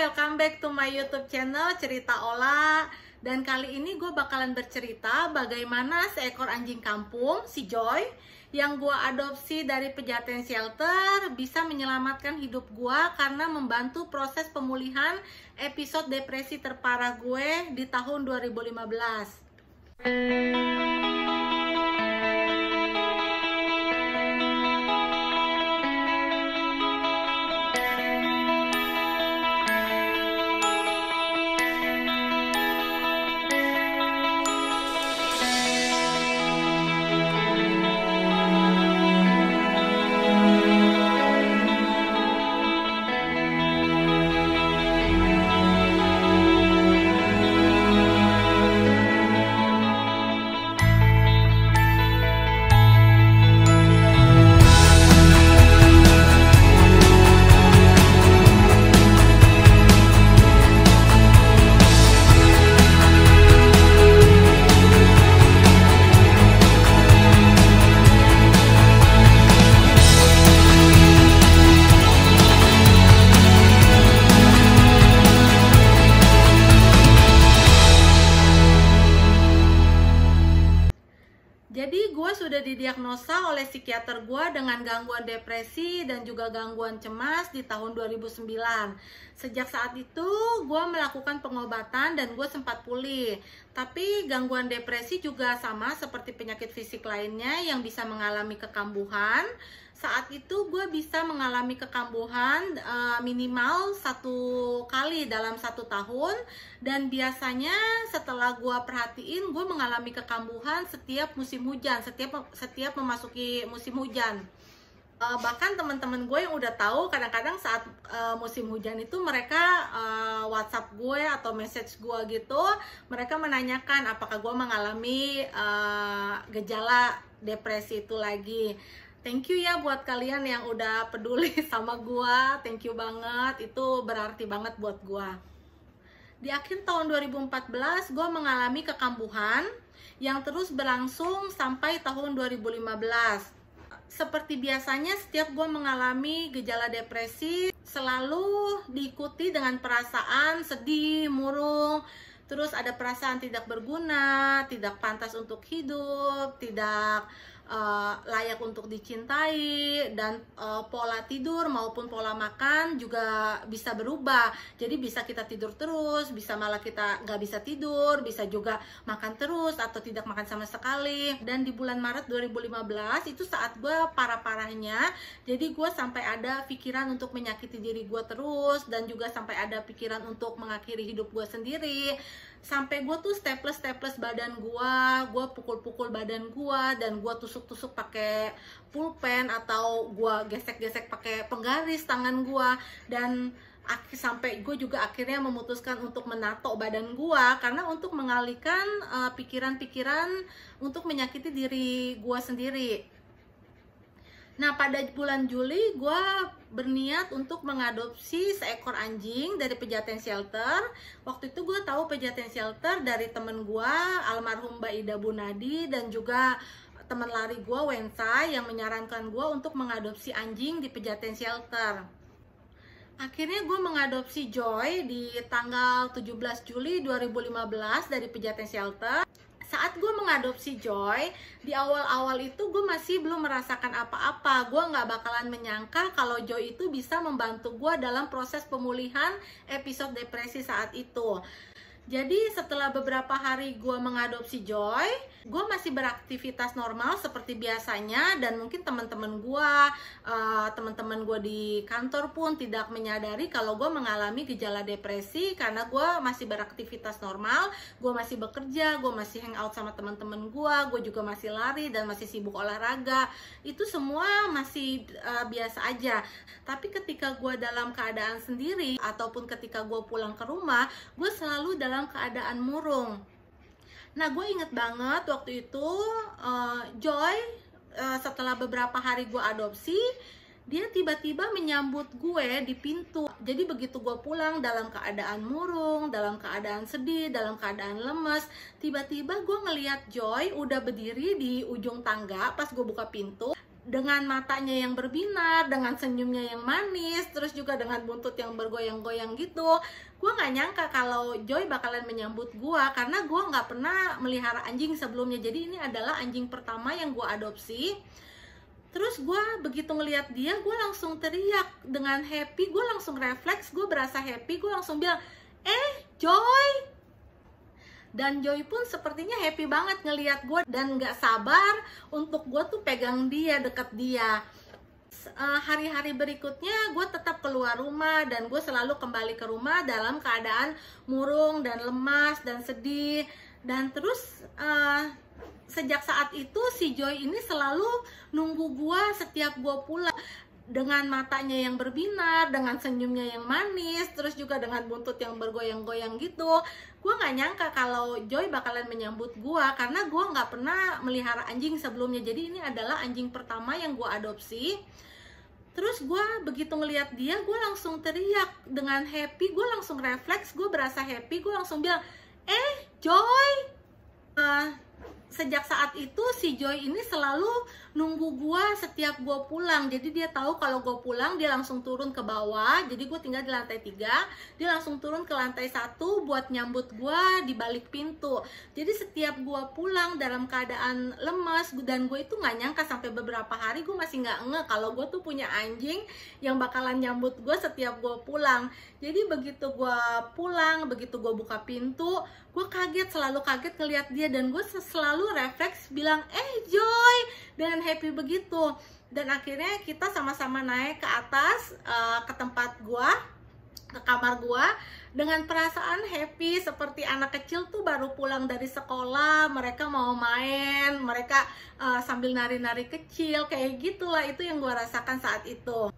welcome back to my YouTube channel Cerita Ola. Dan kali ini gue bakalan bercerita bagaimana seekor anjing kampung, si Joy, yang gue adopsi dari Pejaten Shelter bisa menyelamatkan hidup gue karena membantu proses pemulihan episode depresi terparah gue di tahun 2015. Jadi gue sudah didiagnosa oleh psikiater gue dengan gangguan depresi dan juga gangguan cemas di tahun 2009. Sejak saat itu gue melakukan pengobatan dan gue sempat pulih. Tapi gangguan depresi juga sama seperti penyakit fisik lainnya yang bisa mengalami kekambuhan. Saat itu gue bisa mengalami kekambuhan minimal 1 kali dalam 1 tahun. Dan biasanya setelah gue perhatiin, gue mengalami kekambuhan setiap musim hujan, setiap memasuki musim hujan. Bahkan teman-teman gue yang udah tahu, kadang-kadang saat musim hujan itu mereka WhatsApp gue atau message gue gitu, mereka menanyakan apakah gue mengalami gejala depresi itu lagi. Thank you ya buat kalian yang udah peduli sama gua. Thank you banget, itu berarti banget buat gua. Di akhir tahun 2014 gua mengalami kekambuhan yang terus berlangsung sampai tahun 2015. Seperti biasanya setiap gua mengalami gejala depresi selalu diikuti dengan perasaan sedih, murung. Terus ada perasaan tidak berguna, tidak pantas untuk hidup, tidak layak untuk dicintai, dan pola tidur maupun pola makan juga bisa berubah. Jadi bisa kita tidur terus, bisa malah kita nggak bisa tidur, bisa juga makan terus atau tidak makan sama sekali. Dan di bulan Maret 2015 itu saat gue parah-parahnya, jadi gue sampai ada pikiran untuk menyakiti diri gue terus, dan juga sampai ada pikiran untuk mengakhiri hidup gue sendiri. Sampai gue tuh staples badan gue pukul-pukul badan gue, dan gue tusuk-tusuk pakai pulpen atau gue gesek-gesek pakai penggaris tangan gue. Dan sampai gue juga akhirnya memutuskan untuk menato badan gue karena untuk mengalihkan pikiran-pikiran untuk menyakiti diri gue sendiri. Nah, pada bulan Juli gue berniat untuk mengadopsi seekor anjing dari Pejaten Shelter. Waktu itu gue tahu Pejaten Shelter dari temen gue, almarhum Mbak Ida Bunadi, dan juga teman lari gue, Wensa, yang menyarankan gue untuk mengadopsi anjing di Pejaten Shelter. Akhirnya gue mengadopsi Joy di tanggal 17 Juli 2015 dari Pejaten Shelter. Saat gue mengadopsi Joy, di awal-awal itu gue masih belum merasakan apa-apa. Gue nggak bakalan menyangka kalau Joy itu bisa membantu gue dalam proses pemulihan episode depresi saat itu. Jadi setelah beberapa hari gue mengadopsi Joy, gue masih beraktivitas normal seperti biasanya, dan mungkin teman-teman gue di kantor pun tidak menyadari kalau gue mengalami gejala depresi karena gue masih beraktivitas normal, gue masih bekerja, gue masih hangout sama teman-teman gue juga masih lari dan masih sibuk olahraga. Itu semua masih biasa aja. Tapi ketika gue dalam keadaan sendiri ataupun ketika gue pulang ke rumah, gue selalu dalam keadaan murung. Nah, gue inget banget waktu itu Joy setelah beberapa hari gue adopsi, dia tiba-tiba menyambut gue di pintu. Jadi begitu gue pulang dalam keadaan murung, dalam keadaan sedih, dalam keadaan lemes, tiba-tiba gue ngeliat Joy udah berdiri di ujung tangga pas gue buka pintu. dengan matanya yang berbinar, dengan senyumnya yang manis, terus juga dengan buntut yang bergoyang-goyang gitu. Gue nggak nyangka kalau Joy bakalan menyambut gue, karena gue nggak pernah melihara anjing sebelumnya. Jadi ini adalah anjing pertama yang gue adopsi. Terus gue begitu ngeliat dia, gue langsung teriak dengan happy, gue langsung refleks, gue berasa happy, gue langsung bilang, Joy! Dan Joy pun sepertinya happy banget ngeliat gue dan gak sabar untuk gue tuh pegang dia, deket dia. Hari-hari berikutnya gue tetap keluar rumah dan gue selalu kembali ke rumah dalam keadaan murung dan lemas dan sedih. Dan terus sejak saat itu si Joy ini selalu nunggu gue setiap gue pulang, dengan matanya yang berbinar, dengan senyumnya yang manis, terus juga dengan buntut yang bergoyang-goyang gitu. Gue nggak nyangka kalau Joy bakalan menyambut gue, karena gue nggak pernah melihara anjing sebelumnya. Jadi ini adalah anjing pertama yang gue adopsi. Terus gue begitu ngeliat dia, gue langsung teriak dengan happy, gue langsung refleks, gue berasa happy, gue langsung bilang, Joy! Sejak saat itu si Joy ini selalu nunggu gue setiap gue pulang. Jadi dia tahu kalau gue pulang dia langsung turun ke bawah. Jadi gue tinggal di lantai 3, dia langsung turun ke lantai 1 buat nyambut gue di balik pintu. Jadi setiap gue pulang dalam keadaan lemas, dan gue itu nggak nyangka sampai beberapa hari gue masih nggak ngeh kalau gue tuh punya anjing yang bakalan nyambut gue setiap gue pulang. Jadi begitu gue pulang, begitu gue buka pintu, gue kaget, selalu kaget ngeliat dia, dan gue selalu refleks bilang Joy dengan happy begitu. Dan akhirnya kita sama-sama naik ke atas, ke tempat gue, ke kamar gue, dengan perasaan happy seperti anak kecil tuh baru pulang dari sekolah, mereka mau main, mereka sambil nari-nari kecil, kayak gitulah. Itu yang gue rasakan saat itu.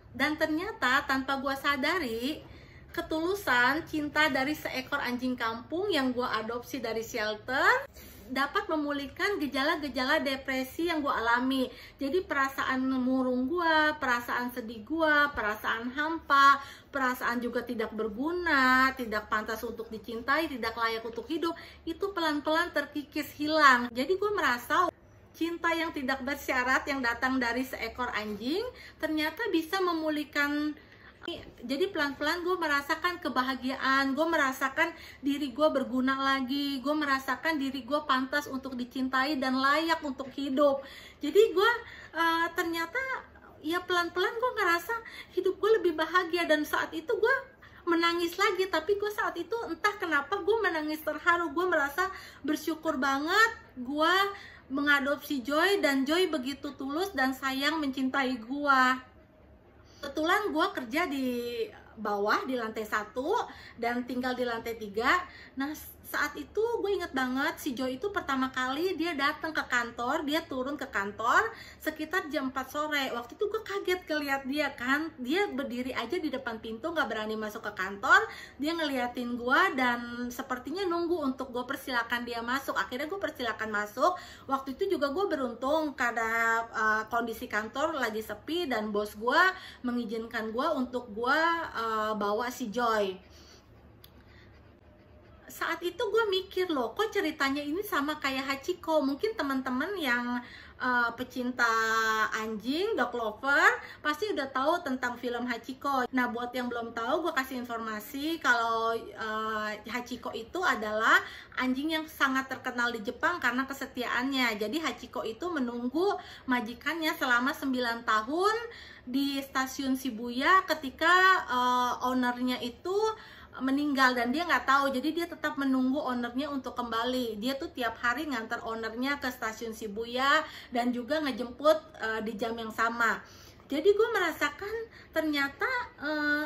Dan ternyata tanpa gue sadari, ketulusan cinta dari seekor anjing kampung yang gue adopsi dari shelter dapat memulihkan gejala-gejala depresi yang gue alami. Jadi perasaan murung gue, perasaan sedih gue, perasaan hampa, perasaan juga tidak berguna, tidak pantas untuk dicintai, tidak layak untuk hidup, itu pelan-pelan terkikis hilang. Jadi gue merasa cinta yang tidak bersyarat yang datang dari seekor anjing ternyata bisa memulihkan. Jadi pelan-pelan gue merasakan kebahagiaan, gue merasakan diri gue berguna lagi, gue merasakan diri gue pantas untuk dicintai dan layak untuk hidup. Jadi gue ternyata ya pelan-pelan gue ngerasa hidup gue lebih bahagia. Dan saat itu gue menangis lagi, tapi gue saat itu entah kenapa gue menangis terharu. Gue merasa bersyukur banget gue mengadopsi Joy, dan Joy begitu tulus dan sayang mencintai gue. Kebetulan gue kerja di bawah di lantai 1 dan tinggal di lantai 3. Nah saat itu gue inget banget si Joy itu pertama kali dia datang ke kantor, dia turun ke kantor sekitar jam 4 sore. Waktu itu gue kaget ngeliat dia kan, dia berdiri aja di depan pintu gak berani masuk ke kantor. Dia ngeliatin gue dan sepertinya nunggu untuk gue persilakan dia masuk. Akhirnya gue persilakan masuk. Waktu itu juga gue beruntung karena kondisi kantor lagi sepi dan bos gue mengizinkan gue untuk gue bawa si Joy. Saat itu gue mikir loh, kok ceritanya ini sama kayak Hachiko. Mungkin teman-teman yang pecinta anjing, dog lover, pasti udah tahu tentang film Hachiko. Nah buat yang belum tahu, gue kasih informasi kalau Hachiko itu adalah anjing yang sangat terkenal di Jepang karena kesetiaannya. Jadi Hachiko itu menunggu majikannya selama 9 tahun di stasiun Shibuya ketika ownernya itu meninggal, dan dia nggak tahu. Jadi dia tetap menunggu ownernya untuk kembali. Dia tuh tiap hari nganter ownernya ke stasiun Shibuya dan juga ngejemput di jam yang sama. Jadi gue merasakan ternyata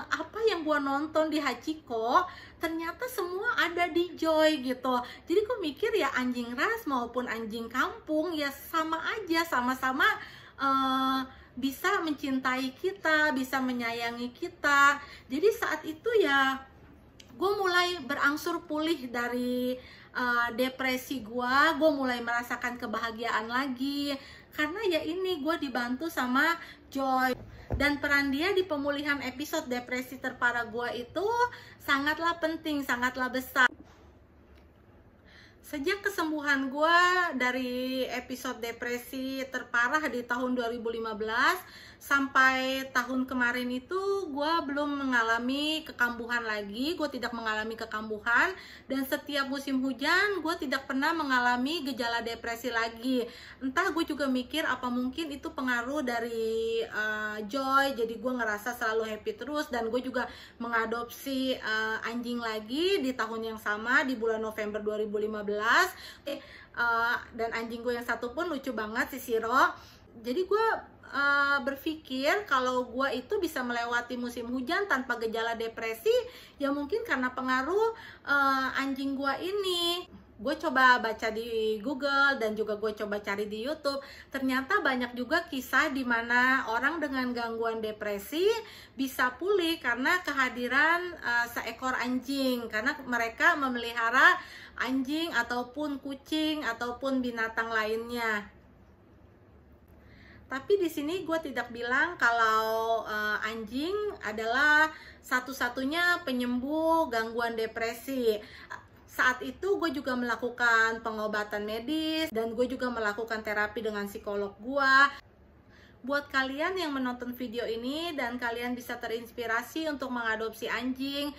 apa yang gue nonton di Hachiko ternyata semua ada di Joy gitu. Jadi gue mikir ya anjing ras maupun anjing kampung ya sama aja, sama-sama bisa mencintai kita, bisa menyayangi kita. Jadi saat itu ya gue mulai berangsur pulih dari depresi gue mulai merasakan kebahagiaan lagi. Karena ya ini gue dibantu sama Joy. Dan peran dia di pemulihan episode depresi terparah gue itu sangatlah penting, sangatlah besar. Sejak kesembuhan gue dari episode depresi terparah di tahun 2015 sampai tahun kemarin itu gue belum mengalami kekambuhan lagi, gue tidak mengalami kekambuhan, dan setiap musim hujan gue tidak pernah mengalami gejala depresi lagi. Entah, gue juga mikir apa mungkin itu pengaruh dari Joy, jadi gue ngerasa selalu happy terus, dan gue juga mengadopsi anjing lagi di tahun yang sama di bulan November 2015. Dan anjing gue yang satu pun lucu banget, si Siro. Jadi gue berpikir kalau gue itu bisa melewati musim hujan tanpa gejala depresi, ya mungkin karena pengaruh anjing gue ini. Gue coba baca di Google dan juga gue coba cari di YouTube. Ternyata banyak juga kisah di mana orang dengan gangguan depresi bisa pulih karena kehadiran seekor anjing, karena mereka memelihara anjing ataupun kucing ataupun binatang lainnya. Tapi di sini gue tidak bilang kalau anjing adalah satu-satunya penyembuh gangguan depresi. Saat itu gue juga melakukan pengobatan medis dan gue juga melakukan terapi dengan psikolog gue. Buat kalian yang menonton video ini dan kalian bisa terinspirasi untuk mengadopsi anjing,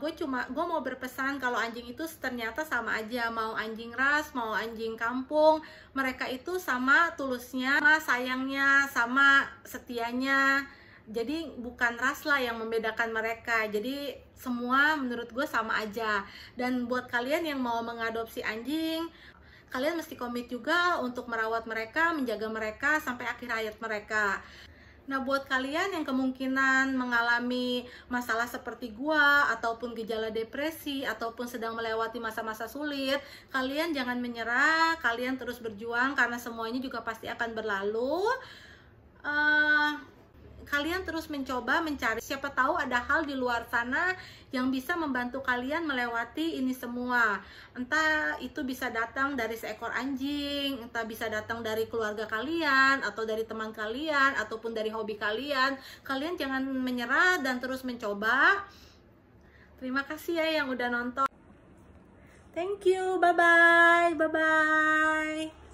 gue mau berpesan kalau anjing itu ternyata sama aja, mau anjing ras, mau anjing kampung, mereka itu sama tulusnya, sama sayangnya, sama setianya. Jadi bukan ras lah yang membedakan mereka, jadi semua menurut gue sama aja. Dan buat kalian yang mau mengadopsi anjing, kalian mesti komit juga untuk merawat mereka, menjaga mereka sampai akhir hayat mereka. Nah, buat kalian yang kemungkinan mengalami masalah seperti gua ataupun gejala depresi ataupun sedang melewati masa-masa sulit, kalian jangan menyerah, kalian terus berjuang karena semuanya juga pasti akan berlalu. Kalian terus mencoba mencari, siapa tahu ada hal di luar sana yang bisa membantu kalian melewati ini semua. Entah itu bisa datang dari seekor anjing, entah bisa datang dari keluarga kalian, atau dari teman kalian, ataupun dari hobi kalian. Kalian jangan menyerah dan terus mencoba. Terima kasih ya yang udah nonton. Thank you, bye-bye, bye-bye.